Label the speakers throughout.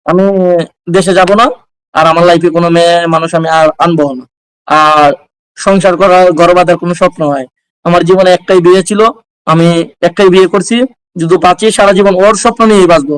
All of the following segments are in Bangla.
Speaker 1: আমি দেশে যাব না, আর আমার লাইফে কোনো মেয়ে মানুষ আমি আর আনবো না। আর সংসার করা, ঘর বাঁধার কোনো স্বপ্ন হয় আমার জীবনে একটাই বিয়ে ছিল, আমি একটাই বিয়ে করছি। যদি বাঁচি সারা জীবন ওর স্বপ্ন নিয়েই বাঁচবো।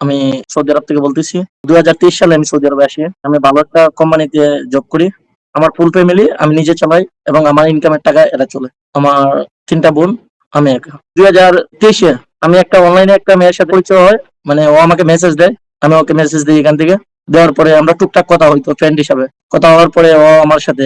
Speaker 1: আমি সৌদি আরব থেকে বলতেছি। 2023 সালে আমি সৌদি আরবে আসি। আমি ভালো একটা কোম্পানিতে জব করি। আমার ফুল ফ্যামিলি আমি নিজে চালাই, এবং আমার ইনকামের টাকা এরা চলে। আমার 3টা বোন, আমি একা। 2023-এ আমি একটা অনলাইনে একটা মেয়ের সাথে পরিচয় হয়। মানে ও আমাকে মেসেজ দেয়, আমি ওকে মেসেজ দিই এখান থেকে। দেওয়ার পরে আমরা টুকটাক কথা হইতো ফ্রেন্ড হিসাবে। কথা হওয়ার পরে ও আমার সাথে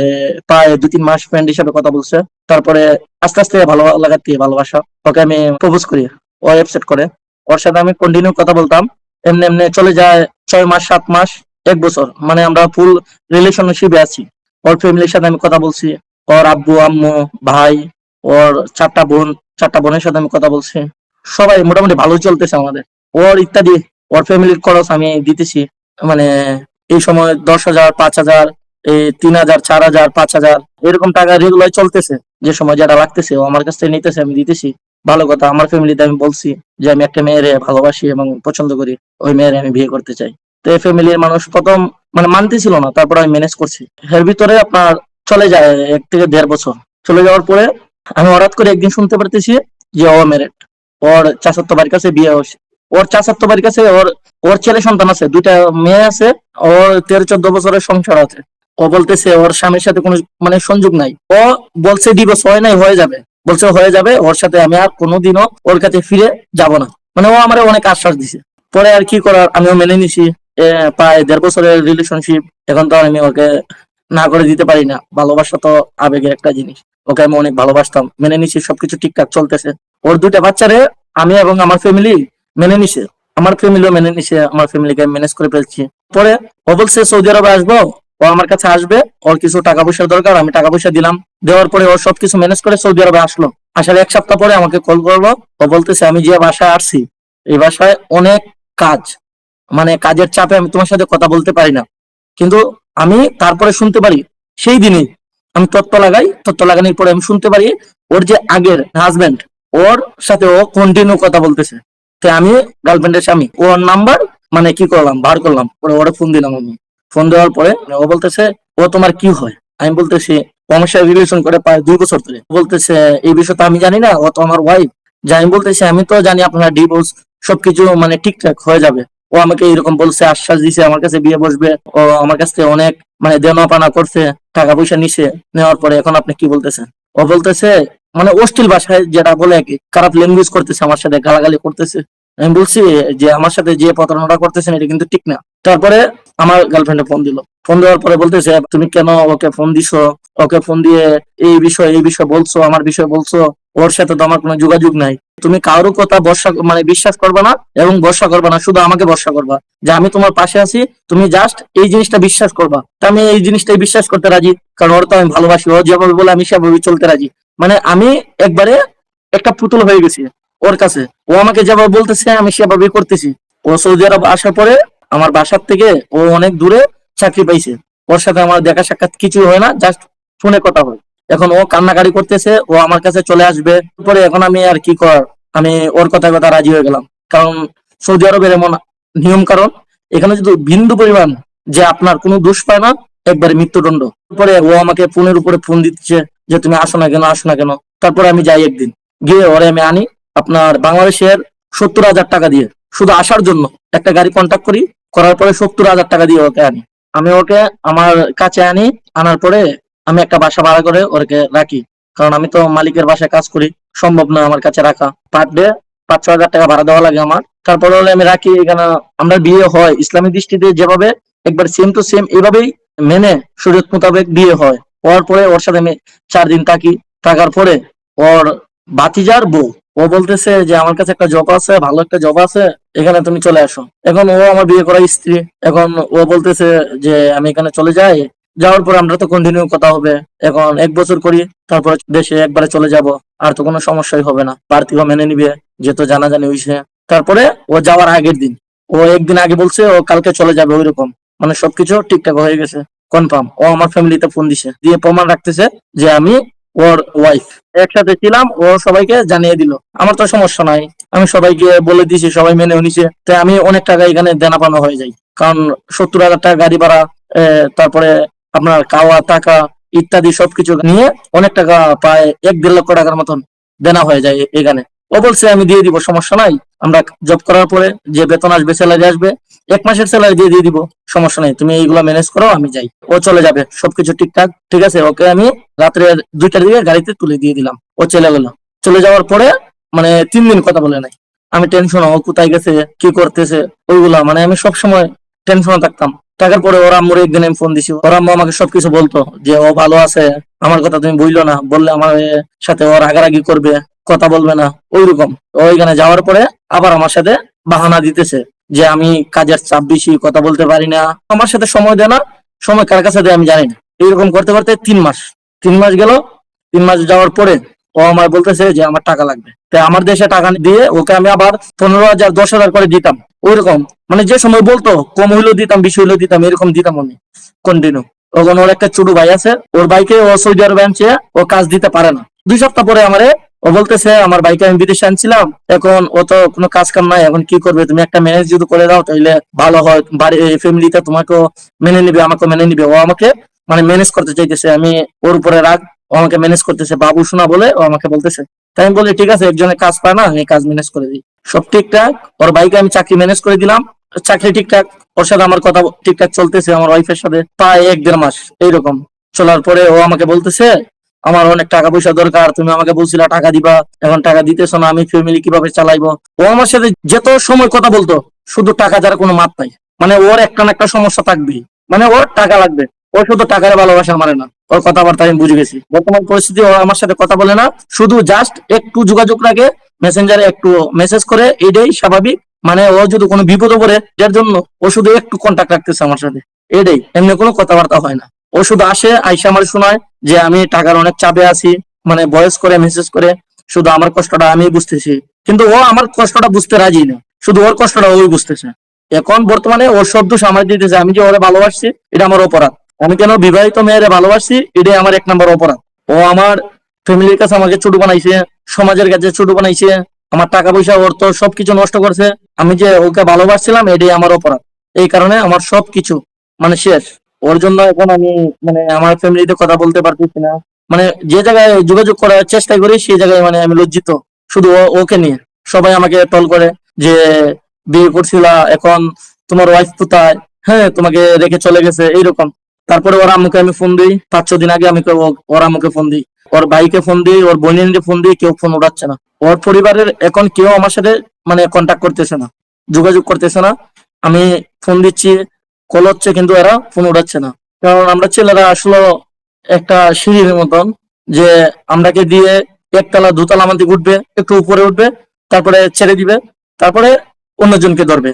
Speaker 1: প্রায় 2-3 মাস ফ্রেন্ড হিসাবে কথা বলছে। তারপরে আস্তে আস্তে ভালো লাগার থেকে ভালোবাসা, ওকে আমি প্রপোজ করি। ও অ্যাকসেপ্ট করে। ওর সাথে আমি কন্টিনিউ কথা বলতাম। এমনি এমনি চলে যায় 6 মাস, 7 মাস, 1 বছর। মানে আমরা ফুল রিলেশনশিপে আছি। ওর ফ্যামিলির সাথে আমি কথা বলছি। ওর আব্বু আম্মু, ভাই, ওর 4টা বোন, 4টা বোনের সাথে আমি কথা বলছি। সবাই মোটামুটি ভালোই চলতেছে আমাদের। ওর ইত্যাদি, ওর ফ্যামিলির খরচ আমি দিতেছি। মানে এই সময় 10,000, 5,000, এই 3,000, 4,000, 5,000 এরকম টাকা রেগুলার চলতেছে। যে সময় যেটা লাগতেছে ও আমার কাছ থেকে নিতেছে, আমি দিতেছি। ভালো কথা, আমার ফ্যামিলিতে আমি বলছি যে আমি একটা মেয়েরে ভালোবাসি এবং পছন্দ করি, ওই মেয়েরে আমি বিয়ে করতে চাই। তো এই ফ্যামিলির মানুষ প্রথম মানে মানতেছিল না, তারপর আমি ম্যানেজ করছি। এর ভিতরে আপনার চলে যায় 1 থেকে 1.5 বছর। চলে যাওয়ার পরে আমি হঠাৎ করে একদিন শুনতে পারতেছি যে ও ম্যারেড। ওর চাচাতো বাড়ির কাছে বিয়ে হচ্ছে। ওর চাচাতো বাড়ির কাছে ওর ওর ছেলে সন্তান আছে, 2টা মেয়ে আছে। ওর 13-14 বছরের সংসার আছে। ও বলতেছে ওর স্বামীর সাথে কোনো মানে সংযোগ নাই। ও বলছে ডিভোর্স হয় নাই, হয়ে যাবে। বলছে হয়ে যাবে, ওর সাথে আমি আর কোনোদিনও ওর কাছে ফিরে যাব না। মানে ও আমারে অনেক আশ্বাস দিছে। পরে আর কি করার, আমিও মেনে নিছি। প্রায় 1.5 বছরের রিলেশনশিপ। এখন তো আর আমি ওকে না করে দিতে পারি না। ভালোবাসা তো আবেগের একটা জিনিস। ওকে আমি অনেক ভালোবাসতাম, মেনে নিছি। সবকিছু ঠিকঠাক চলতেছে। ওর 2টা বাচ্চারে আমি এবং আমার ফ্যামিলি মেনে নিছে। আমার ফ্যামিলিও মেনে নিছে, আমার ফ্যামিলিকে ম্যানেজ করে ফেলছি। পরে ও বলছে সৌদি আরবে আসবো। ও আমার কাছে আসবে, ওর কিছু টাকা পয়সার দরকার, আমি টাকা পয়সা দিলাম। দেওয়ার পরে ও সবকিছু ম্যানেজ করে সৌদি আরবে আসলো। আসার 1 সপ্তাহ পরে আমাকে কল করলো। ও বলতেছে আমি যে বাসায় আসছি, এই বাসায় অনেক কাজ। মানে কাজের চাপে আমি তোমার সাথে কথা বলতে পারি না। কিন্তু আমি তারপরে শুনতে পারি, সেই দিনই আমি তত্ত্ব লাগাই। তত্ত্ব লাগানোর পরে আমি শুনতে পারি ওর যে আগের হাজবেন্ড, ওর সাথে ও কন্টিনিউ কথা বলতেছে। তো আমি গার্লফ্রেন্ডের স্বামী, ওর নাম্বার মানে কি করলাম, বার করলাম, পরে ওরে ফোন দিলাম। আমি ফোন দেওয়ার পরে ও বলতেছে ও তোমার কি হয়। আমি বলতেছি ও আমার সাথে রিলেশন করে প্রায় 2 বছর ধরে। ও বলতেছে এই বিষয় তো আমি জানি না, ও তো আমার ওয়াইফ। যে আমি বলতেছি আমি তো জানি আপনার ডিভোর্স সবকিছু মানে ঠিকঠাক হয়ে যাবে। ও আমাকে এরকম বলছে, আশ্বাস দিছে আমার কাছে বিয়ে বসবে। ও আমার কাছ থেকে অনেক মানে দেনা পানা করছে, টাকা পয়সা নিছে। নেওয়ার পরে এখন আপনি কি বলতেছেন। ও বলতেছে মানে অশ্লীল ভাষায় যেটা বলে আর কি, খারাপ ল্যাঙ্গুয়েজ করতেছে, আমার সাথে গালাগালি করতেছে। আমি বলছি যে আমার সাথে যে প্রতারণাটা করতেছেন এটা কিন্তু ঠিক না। তারপরে আমার গার্লফ্রেন্ডে ফোন দিল। ফোন দেওয়ার পরে বলতেছে তুমি কেন ওকে ফোন দিছো, ওকে ফোন দিয়ে এই বিষয় বলছো, আমার বিষয় বলছো। ওর সাথে তো আমার কোনো যোগাযোগ নাই। তুমি কারো কথা ভরসা মানে বিশ্বাস করবে না, এবং ভরসা করবে না, শুধু আমাকে ভরসা করবা যে আমি তোমার পাশে আছি। তুমি জাস্ট এই জিনিসটা বিশ্বাস করবা। তা আমি এই জিনিসটাই বিশ্বাস করতে রাজি, কারণ ওর তো আমি ভালোবাসি। ও যেভাবে বলে আমি সেভাবে চলতে রাজি। মানে আমি একবারে একটা পুতুল হয়ে গেছি ওর কাছে। ও আমাকে যেভাবে বলতেছে আমি সেভাবেই করতেছি। ও সৌদি আরব আসার পরে আমার বাসার থেকে ও অনেক দূরে চাকরি পাইছে। ওর সাথে আমার দেখা সাক্ষাৎ কিছু হয় না, জাস্ট ফোনে কথা হয়। এখন ও কান্নাকাটি করতেছে, ও আমার কাছে চলে আসবে। পরে এখন আমি আর কি করার, আমি ওর কথায় কথা রাজি হয়ে গেলাম। কারণ সৌদি আরবের এমন নিয়ম, কারণ এখানে যদি বিন্দু পরিমাণ যে আপনার কোনো দোষ পায় না, একবারে মৃত্যুদণ্ড। পরে ও আমাকে ফোনের উপরে ফোন দিচ্ছে যে তুমি আসো না কেন, আসো না কেন। তারপরে আমি যাই একদিন, গিয়ে ওরে আমি আনি আপনার বাংলাদেশের 70,000 টাকা দিয়ে, শুধু আসার জন্য। একটা গাড়ি কন্ট্যাক্ট করি, করার পরে 70,000 টাকা দিয়ে ওকে আনি। আমি ওকে আমার কাছে আনি। আনার পরে আমি একটা বাসা ভাড়া করে ওকে রাখি, কারণ আমি তো মালিকের বাসায় কাজ করি, সম্ভব না আমার কাছে রাখা। পার ডে 5-6 হাজার টাকা ভাড়া দেওয়া লাগে আমার। তারপরে হলে আমি রাখি এখানে। আমরা বিয়ে হয় ইসলামী দৃষ্টিতে যেভাবে, একবার সেম টু সেম এভাবেই মেনে শরীয়ত মোতাবেক বিয়ে হয়। হওয়ার পরে ওর সাথে আমি 4 দিন থাকি। থাকার পরে ওর ভাতিজার বউ, ও বলতেছে যে আমার কাছে একটা জব আছে, ভালো একটা জব আছে, এখানে তুমি চলে আসো। এখন ও আমার বিয়ে করা স্ত্রী। এখন ও বলতেছে যে আমি এখানে চলে যাই। যাওয়ার পর আমরা তো কন্টিনিউ কথা হবে। এখন 1 বছর করি, তারপরে দেশে একবারে চলে যাব। আর তো কোনো সমস্যাই হবে না, পার্থিব মেনে নিবে, যেহেতু জানাজানি হয়েছে। তারপরে ও যাওয়ার আগের দিন, ও একদিন আগে বলছে ও কালকে চলে যাবে, ওইরকম। মানে সবকিছু ঠিকঠাক হয়ে গেছে, কনফার্ম। ও আমার ফ্যামিলিতে ফোন দিছে, দিয়ে প্রমাণ রাখতেছে যে আমি ওর ওয়াইফ একসাথে ছিলাম, ও সবাইকে জানিয়ে দিল। আমার তো সমস্যা নাই, আমি সবাইকে বলে দিয়েছি, সবাই মেনে নিছে। তাই আমি অনেক টাকা এখানে দেনা পাওনা হয়ে যাই, কারণ 70,000 টাকা গাড়ি ভাড়া, তারপরে আপনার খাওয়া টাকা ইত্যাদি সবকিছু নিয়ে অনেক টাকা, প্রায় 1-1.5 লক্ষ টাকার মতন দেনা হয়ে যায় এখানে। ও বলছে আমি দিয়ে দিব, সমস্যা নাই, আমরা জব করার পরে যে বেতন আসবে, স্যালারি আসবে, 1 মাসের স্যালারি দিয়ে দিব, সমস্যা নাই, তুমি এইগুলা ম্যানেজ করো, আমি যাই। ও চলে যাবে, সবকিছু ঠিকঠাক, ঠিক আছে। ওকে আমি রাত্রে 2টার দিকে গাড়িতে তুলে দিয়ে দিলাম, ও চলে গেল। চলে যাওয়ার পরে মানে 3 দিন কথা বলে নাই। আমি টেনশন, ও কোথায় গেছে, কি করতেছে, ওইগুলা মানে আমি সবসময় টেনশনে থাকতাম। থাকার পরে ওর আম্মুর একদিন আমি ফোন দিছি, ওর আম্মু আমাকে সবকিছু বলতো যে ও ভালো আছে, আমার কথা তুমি বুঝলো না, বললে আমার সাথে ও রাগারাগি করবে, কথা বলবে না, ওইরকম। ওইখানে যাওয়ার পরে আবার আমার সাথে বাহানা দিতেছে যে আমি কাজের চাপ বেশি, কথা বলতে পারি না, আমার সাথে সময় দেয় না, সময় কার কাছে দেয় আমি জানি না। এইরকম করতে করতে 3 মাস, 3 মাস গেল। 3 মাস যাওয়ার পরে ও আমার বলতেছে যে আমার টাকা লাগবে। তাই আমার দেশে টাকা দিয়ে ওকে আমি আবার 15,000 10,000 করে দিতাম, ওইরকম। মানে যে সময় বলতো, কম হইলেও দিতাম, বেশি হইলেও দিতাম, এরকম দিতাম আমি কন্টিনিউ। তখন ওর একটা ছোট ভাই আছে, ওর ভাইকে ও সৌদি আরবে আনছে, ও কাজ দিতে পারে না। 2 সপ্তাহ পরে আমারে ও বলতেছে আমার ভাইকে আমি বিদেশে আনছিলাম, এখন ও তো কোনো কাজ কাম নাই, এখন কি করবে, তুমি একটা ম্যানেজ যদি করে দাও তাহলে ভালো হয়, বাড়ি ফ্যামিলিতে তোমাকেও মেনে নিবে, আমাকে মেনে নিবে। ও আমাকে মানে ম্যানেজ করতে চাইতেছে, আমি ওর উপরে রাগ, ও আমাকে ম্যানেজ করতেছে, বাবু শোনা বলে ও আমাকে বলতেছে। তাই আমি বলি ঠিক আছে, একজনের কাজ পায় না, আমি কাজ ম্যানেজ করে দিই, সব ঠিকঠাক। ওর ভাইকে আমি চাকরি ম্যানেজ করে দিলাম, চাকরি ঠিকঠাক, ওর সাথে আমার কথা ঠিকঠাক চলতেছে, আমার ওয়াইফের সাথে প্রায় 1-1.5 মাস এইরকম চলার পরে ও আমাকে বলতেছে আমার অনেক টাকা পয়সা দরকার, তুমি আমাকে বলছিলা টাকা দিবা, এখন টাকা দিতেছো না, আমি ফ্যামিলি কিভাবে চালাইবো। ও আমার সাথে যত সময় কথা বলতো, শুধু টাকা ছাড়া কোনো মাপ নাই। মানে ওর একটা না একটা সমস্যা থাকবেই, মানে ওর টাকা লাগবে, ও শুধু টাকার ভালোবাসা মানে না। ওর কথাবার্তা আমি বুঝে গেছি, বর্তমান পরিস্থিতি ও আমার সাথে কথা বলে না, শুধু জাস্ট একটু যোগাযোগ রাখে, মেসেঞ্জারে একটু মেসেজ করে, এটাই স্বাভাবিক। মানে ও যদি কোনো বিপদে পড়ে, যার জন্য ও শুধু একটু কন্টাক্ট রাখতেছে আমার সাথে, এটাই, এমনি কোনো কথাবার্তা হয় না। ও শুধু আসে, আইসা আমার শোনায় যে আমি টাকার অনেক চাপে আছি, মানে ভয়েস করে মেসেজ করে, শুধু আমার কষ্টটা আমি বুঝতেছি, কিন্তু ও আমার কষ্টটা বুঝতে রাজি না, শুধু ওর কষ্টটা ওই বুঝতেছে। এখন বর্তমানে ওর সব দোষ আমার দিতেছে, আমি যে ওরে ভালোবাসছি এটা আমার অপরাধ, আমি কেন বিবাহিত মেয়েরে ভালোবাসছি এটাই আমার 1 নম্বর অপরাধ। ও আমার ফ্যামিলির কাছে আমাকে ছোট বানাইছে, সমাজের কাছে ছোট বানাইছে, আমার টাকা পয়সা অর্থ সবকিছু নষ্ট করছে। আমি যে ওকে ভালোবাসছিলাম এটাই আমার অপরাধ, এই কারণে আমার সবকিছু মানে শেষ। ওর জন্য এখন আমি মানে আমার ফ্যামিলিতে কথা বলতে পারতেছি না, মানে যে জায়গায় যোগাযোগ করার চেষ্টা করি সেই জায়গায় মানে আমি লজ্জিত, শুধু ওকে নিয়ে। সবাই আমাকে টল করে যে বিয়ে করছিলা, এখন তোমার ওয়াইফ কোথায়, হ্যাঁ তোমাকে রেখে চলে গেছে, এইরকম। তারপরে ওর আম্মুকে আমি ফোন দিই, 5-6 দিন আগে আমি ওর আম্মুকে ফোন দিই, ওর ভাইকে ফোন দিই, ওর বোনের ফোন দিই, কেউ ফোন উঠাচ্ছে না। ওর পরিবারের এখন কেউ আমার সাথে মানে কন্ট্যাক্ট করতেছে না, যোগাযোগ করতেছে না। আমি ফোন দিচ্ছি, কল হচ্ছে, কিন্তু এরা ফোন উঠাচ্ছে না। কারণ আমরা ছেলেরা আসলে একটা সিঁড়ির মতন, যে আমরাকে দিয়ে একতলা 2তলা আমাদের উঠবে, একটু উপরে উঠবে, তারপরে ছেড়ে দিবে, তারপরে অন্যজনকে ধরবে।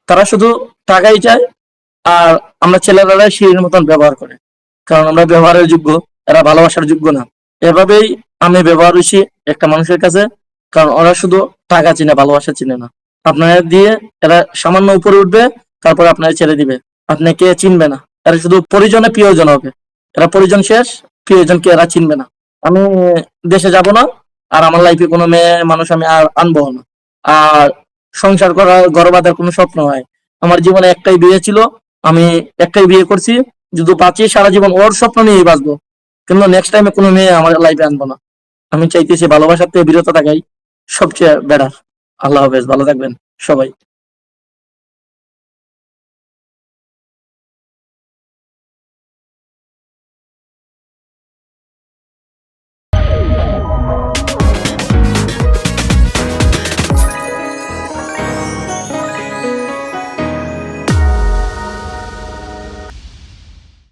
Speaker 1: তারা শুধু টাকাই চায়, আর আমরা ছেলেরা সিঁড়ির মতন ব্যবহার করে, কারণ আমরা ব্যবহারের যোগ্য, এরা ভালোবাসার যোগ্য না। এভাবেই আমি ব্যবহার হইছি একটা মানুষের কাছে, কারণ ওরা শুধু টাকা চিনে, ভালোবাসা চিনে না। আপনার দিয়ে এরা সামান্য উপরে উঠবে, তারপর আপনার ছেড়ে দিবে, আপনাকে চিনবে না। এরা শুধু পরিজনে প্রিয়জন হবে, এরা পরিজন শেষ, প্রিয়জনকে এরা চিনবে না। আমি দেশে যাব না, আর আমার লাইফে কোনো মেয়ে মানুষ আমি আর আনবো না। আর সংসার করা, ঘর বাঁধার কোনো স্বপ্ন হয়, আমার জীবনে একটাই বিয়ে ছিল, আমি একটাই বিয়ে করছি, যদি বাঁচি সারা জীবন ওর স্বপ্ন নিয়েই বাঁচবো, কিন্তু নেক্সট টাইমে কোনো মেয়ে আমার লাইফে আনবো না। আমি চাইতেছি ভালোবাসার থেকে বিরত থাকাই সবচেয়ে বেটার। আল্লাহ হাফেজ, ভালো থাকবেন সবাই।